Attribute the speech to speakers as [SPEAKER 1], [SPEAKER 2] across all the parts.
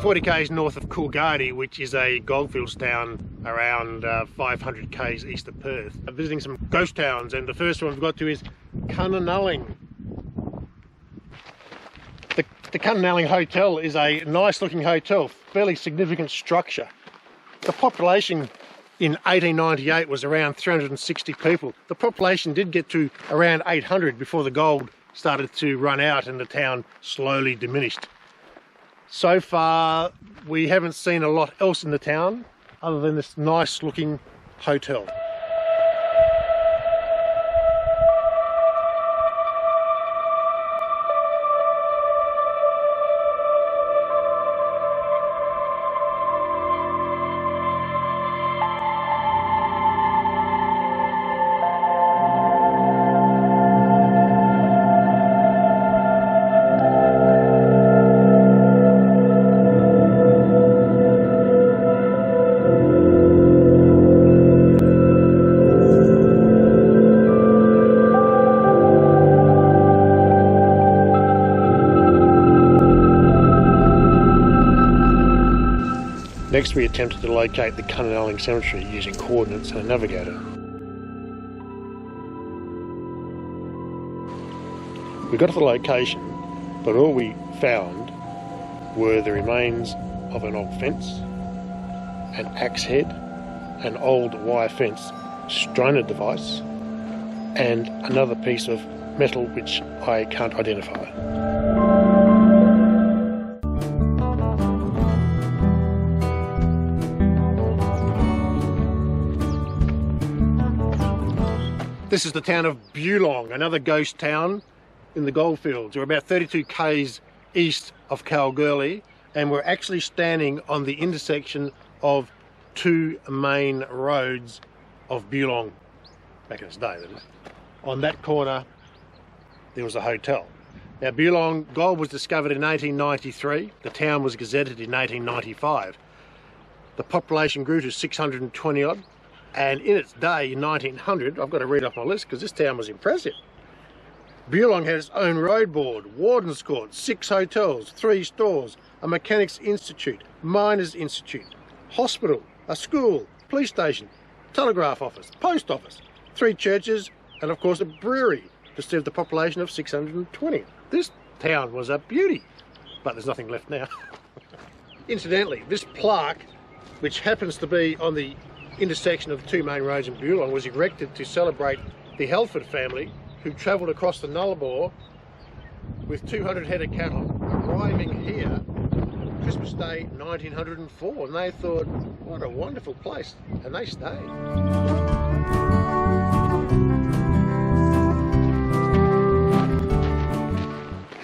[SPEAKER 1] 40 k's north of Coolgardie, which is a goldfields town around 500 k's east of Perth. I'm visiting some ghost towns, and the first one we've got to is Kunanalling. The Kunanalling Hotel is a nice looking hotel, fairly significant structure. The population in 1898 was around 360 people. The population did get to around 800 before the gold started to run out and the town slowly diminished. So far, we haven't seen a lot else in the town other than this nice looking hotel. Next we attempted to locate the Kunanalling Cemetery using coordinates and a navigator. We got to the location, but all we found were the remains of an old fence, an axe head, an old wire fence strainer device, and another piece of metal which I can't identify. This is the town of Bulong, another ghost town in the goldfields. We're about 32 k's east of Kalgoorlie, and we're actually standing on the intersection of two main roads of Bulong, back in its day that is. On that corner there was a hotel. Now Bulong gold was discovered in 1893, the town was gazetted in 1895. The population grew to 620 odd. And in its day, in 1900, I've got to read off my list because this town was impressive. Bulong had its own road board, warden's court, 6 hotels, 3 stores, a mechanics institute, miners institute, hospital, a school, police station, telegraph office, post office, 3 churches, and of course a brewery to serve the population of 620. This town was a beauty, but there's nothing left now. Incidentally, this plaque, which happens to be on the intersection of the 2 main roads in Bulong, was erected to celebrate the Halford family who travelled across the Nullarbor with 200 head of cattle, arriving here Christmas Day 1904, and they thought, what a wonderful place, and they stayed.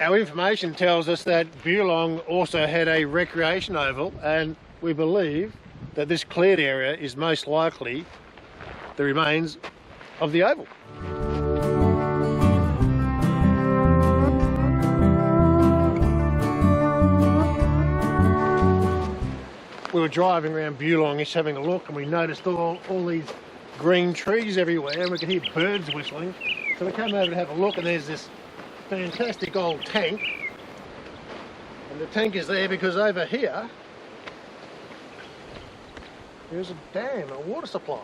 [SPEAKER 1] Our information tells us that Bulong also had a recreation oval, and we believe that this cleared area is most likely the remains of the oval. We were driving around Bulong, just having a look, and we noticed all these green trees everywhere, and we could hear birds whistling. So we came over to have a look, and there's this fantastic old tank. And the tank is there because over here there's a dam, a water supply.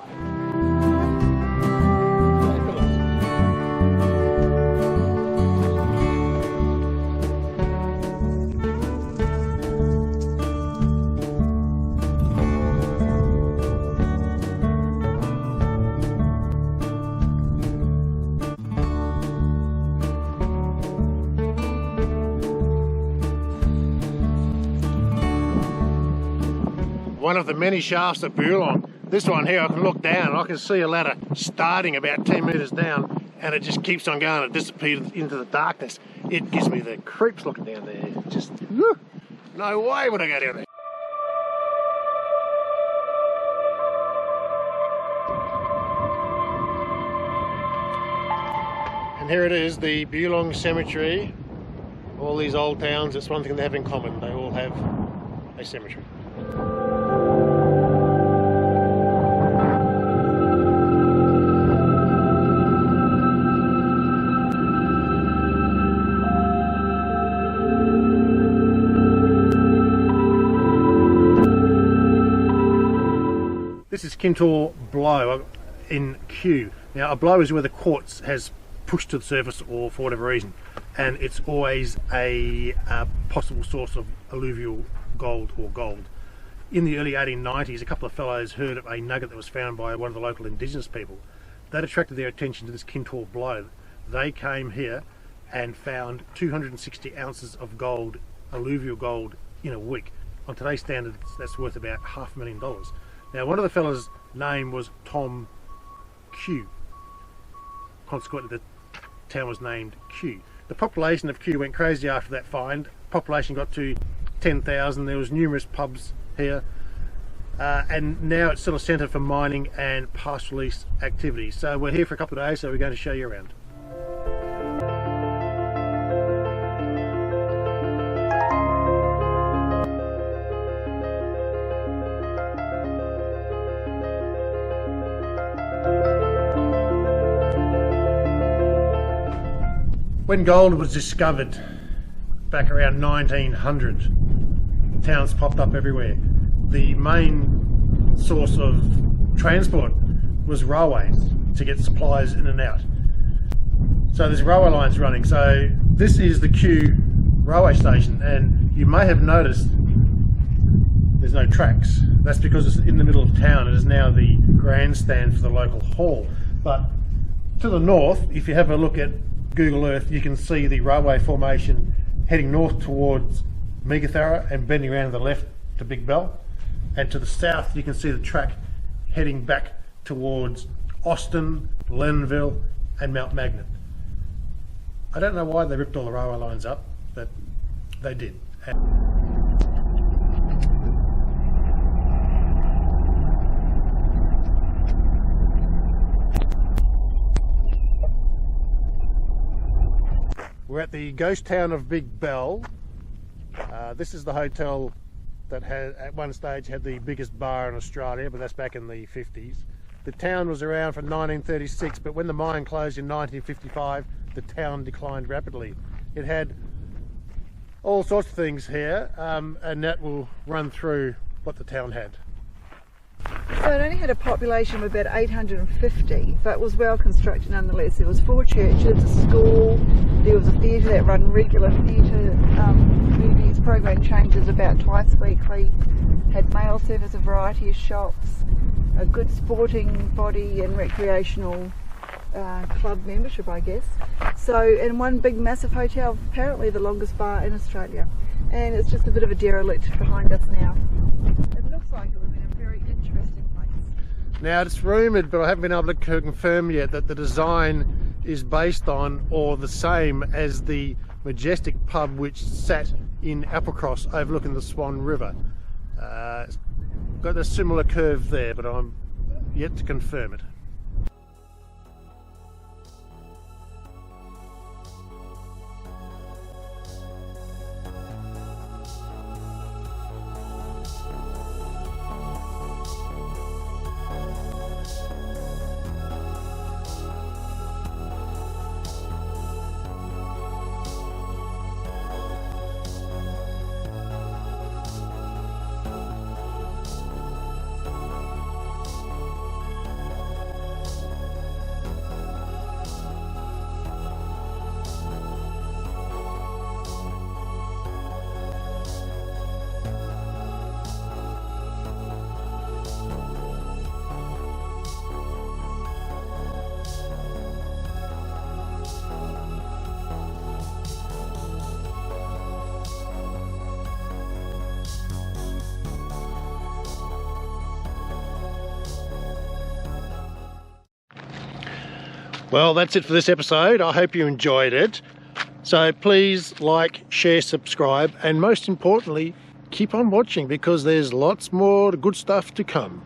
[SPEAKER 1] One of the many shafts at Bulong. This one here, I can look down and I can see a ladder starting about 10 metres down, and it just keeps on going. It disappears into the darkness. It gives me the creeps looking down there. Just, whew, no way would I go down there. And here it is, the Bulong Cemetery. All these old towns, it's one thing they have in common. They all have a cemetery. This is Kintore blow in Kew. Now a blow is where the quartz has pushed to the surface or for whatever reason, and it's always a possible source of alluvial gold or gold. In the early 1890s, a couple of fellows heard of a nugget that was found by one of the local indigenous people. That attracted their attention to this Kintore blow. They came here and found 260 ounces of gold, alluvial gold, in a week. On today's standards, that's worth about $500,000. Now, one of the fellas' name was Tom Q. Consequently, the town was named Q. The population of Q went crazy after that find. Population got to 10,000. There was numerous pubs here, and now it's still a centre for mining and pastoralist activities. So we're here for a couple of days, so we're going to show you around. When gold was discovered back around 1900, towns popped up everywhere. The main source of transport was railways to get supplies in and out. So there's railway lines running. So this is the Kew railway station, and you may have noticed there's no tracks. That's because it's in the middle of town. It is now the grandstand for the local hall. But to the north, if you have a look at Google Earth, you can see the railway formation heading north towards Meekatharra and bending around to the left to Big Bell, and to the south you can see the track heading back towards Austin, Lenville and Mount Magnet. I don't know why they ripped all the railway lines up, but they did. We're at the ghost town of Big Bell. This is the hotel that had, at one stage, had the biggest bar in Australia, but that's back in the 50s. The town was around from 1936, but when the mine closed in 1955, the town declined rapidly. It had all sorts of things here, and Nat will run through what the town had.
[SPEAKER 2] So it only had a population of about 850, but was well constructed nonetheless. There was 4 churches, a school, there was a theatre that ran regular theatre, movies, program changes about twice weekly, had mail service, a variety of shops, a good sporting body and recreational club membership, I guess. So, and one big massive hotel, apparently the longest bar in Australia. And it's just a bit of a derelict behind us now. It looks like it would be a very interesting place.
[SPEAKER 1] Now it's rumoured, but I haven't been able to confirm yet, that the design is based on or the same as the majestic pub which sat in Applecross overlooking the Swan River. It's got a similar curve there, but I'm yet to confirm it. Well, that's it for this episode. I hope you enjoyed it. So please like, share, subscribe, and most importantly, keep on watching, because there's lots more good stuff to come.